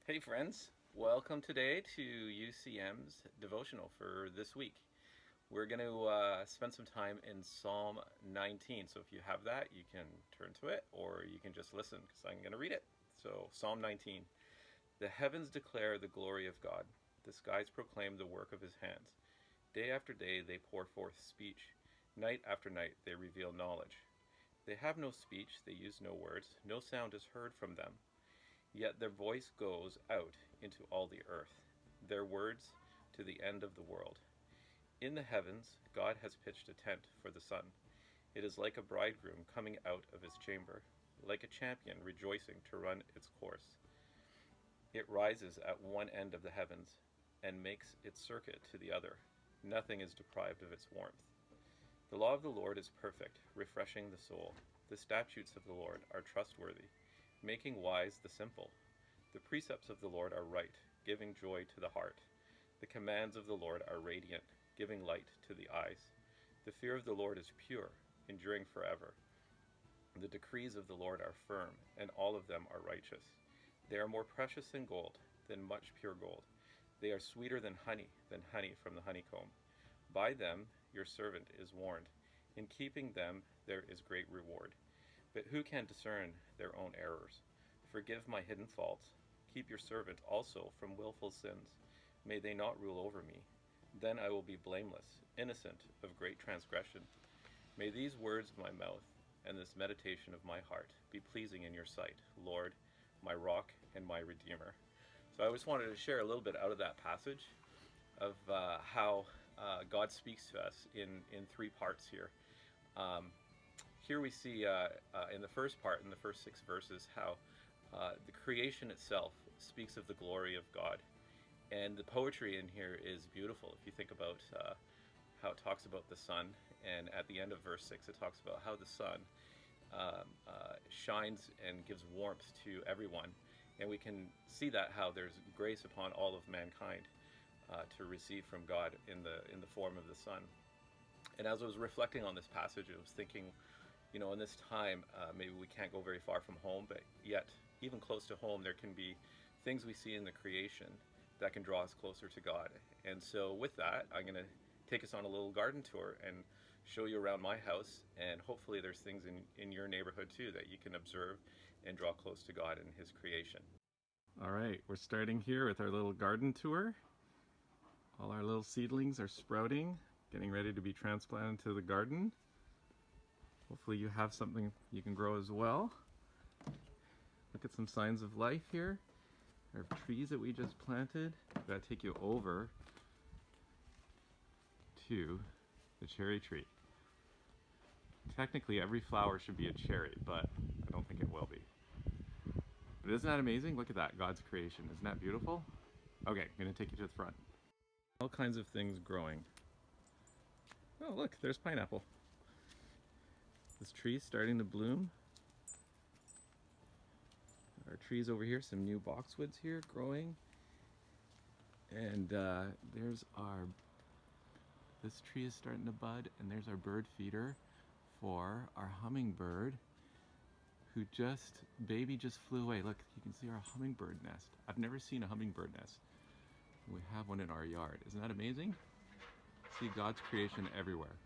Hey friends, welcome today to UCM's devotional for this week. We're going to spend some time in Psalm 19. So if you have that, you can turn to it or you can just listen because I'm going to read it. So, Psalm 19. The heavens declare the glory of God, the skies proclaim the work of his hands. Day after day they pour forth speech, night after night they reveal knowledge. They have no speech, they use no words, no sound is heard from them. Yet their voice goes out into all the earth, their words to the end of the world. In the heavens, God has pitched a tent for the sun. It is like a bridegroom coming out of his chamber, like a champion rejoicing to run its course. It rises at one end of the heavens and makes its circuit to the other. Nothing is deprived of its warmth. The law of the Lord is perfect, refreshing the soul. The statutes of the Lord are trustworthy, making wise the simple. The precepts of the Lord are right, giving joy to the heart. The commands of the Lord are radiant, giving light to the eyes. The fear of the Lord is pure, enduring forever. The decrees of the Lord are firm, and all of them are righteous. They are more precious than gold, than much pure gold. They are sweeter than honey from the honeycomb. By them your servant is warned. In keeping them there is great reward. But who can discern their own errors? Forgive my hidden faults. Keep your servant also from willful sins. May they not rule over me. Then I will be blameless, innocent of great transgression. May these words of my mouth and this meditation of my heart be pleasing in your sight, Lord, my rock and my redeemer. So I just wanted to share a little bit out of that passage of how God speaks to us in three parts here. Here we see in the first part, in the first 6 verses, how the creation itself speaks of the glory of God. And the poetry in here is beautiful. If you think about how it talks about the sun, and at the end of verse 6, it talks about how the sun shines and gives warmth to everyone. And we can see that how there's grace upon all of mankind to receive from God in the form of the sun. And as I was reflecting on this passage, I was thinking, in this time, maybe we can't go very far from home, but yet, even close to home, there can be things we see in the creation that can draw us closer to God. And so with that, I'm going to take us on a little garden tour and show you around my house, and hopefully there's things in your neighborhood too that you can observe and draw close to God and his creation. All right, we're starting here with our little garden tour. All our little seedlings are sprouting, getting ready to be transplanted to the garden. Hopefully you have something you can grow as well. Look at some signs of life here. Our trees that we just planted. I've got to take you over to the cherry tree. Technically every flower should be a cherry, but I don't think it will be. But isn't that amazing? Look at that, God's creation. Isn't that beautiful? Okay, I'm going to take you to the front. All kinds of things growing. Oh, look, there's pineapple. This tree's starting to bloom. Our trees over here, some new boxwoods here growing. And this tree is starting to bud, and there's our bird feeder for our hummingbird baby just flew away. Look, you can see our hummingbird nest. I've never seen a hummingbird nest. We have one in our yard. Isn't that amazing? See God's creation everywhere.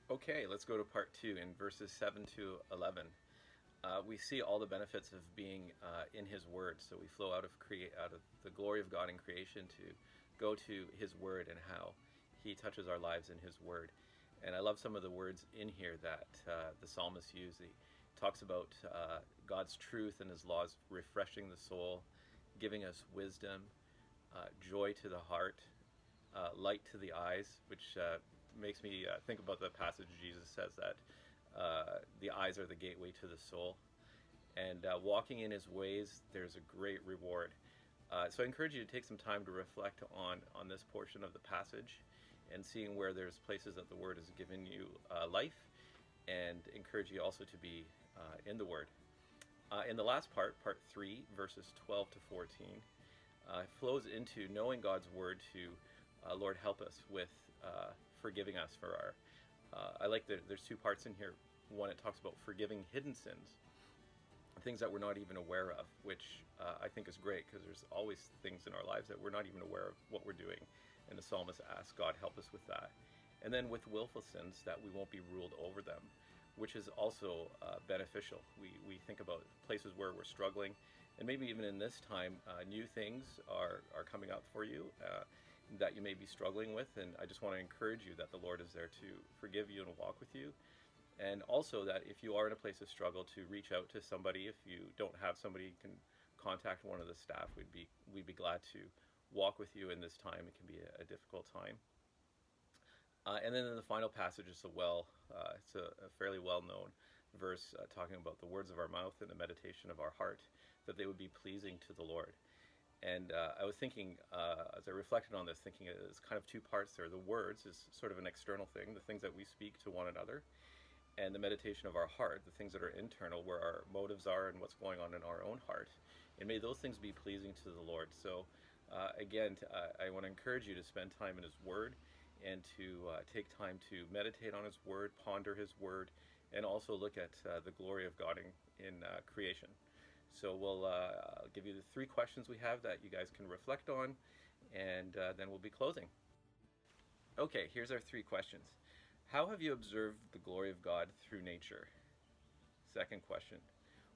Okay, let's go to part 2 in verses 7 to 11. We see all the benefits of being in his word. So we flow out of the glory of God in creation to go to his word and how he touches our lives in his word. And I love some of the words in here that the psalmist used. He talks about God's truth and his laws refreshing the soul, giving us wisdom, joy to the heart, light to the eyes, which makes me think about the passage Jesus says that the eyes are the gateway to the soul. And walking in his ways, there's a great reward. So I encourage you to take some time to reflect on this portion of the passage and seeing where there's places that the word has given you life, and encourage you also to be in the word. In the last part 3, verses 12 to 14, flows into knowing God's word to, Lord, help us with forgiving us for our, I like that there's 2 parts in here. One, it talks about forgiving hidden sins. things that we're not even aware of, which I think is great because there's always things in our lives that we're not even aware of what we're doing. And the psalmist asks, God, help us with that. And then with willful sins, that we won't be ruled over them, which is also beneficial. We think about places where we're struggling, and maybe even in this time, new things are coming up for you that you may be struggling with. And I just want to encourage you that the Lord is there to forgive you and walk with you. And also that if you are in a place of struggle, to reach out to somebody. If you don't have somebody, you can contact one of the staff. We'd be glad to walk with you in this time. It can be a difficult time. And then in the final passage is it's a fairly well-known verse talking about the words of our mouth and the meditation of our heart, that they would be pleasing to the Lord. And I was thinking, as I reflected on this, thinking it's kind of two parts there. The words is sort of an external thing, the things that we speak to one another, and the meditation of our heart, the things that are internal, where our motives are and what's going on in our own heart. And may those things be pleasing to the Lord. So again, I want to encourage you to spend time in His Word, and to take time to meditate on His Word, ponder His Word, and also look at the glory of God in creation. So we'll give you the 3 questions we have that you guys can reflect on, and then we'll be closing. Okay, here's our 3 questions. How have you observed the glory of God through nature? Second question.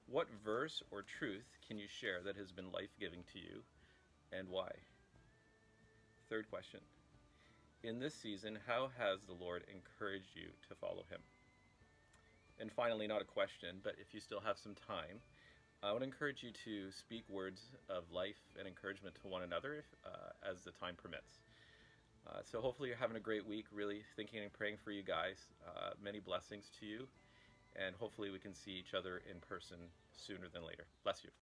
What verse or truth can you share that has been life-giving to you, and why? Third question. In this season, how has the Lord encouraged you to follow Him? And finally, not a question, but if you still have some time, I would encourage you to speak words of life and encouragement to one another as the time permits. So hopefully you're having a great week, really thinking and praying for you guys. Many blessings to you, and hopefully we can see each other in person sooner than later. Bless you.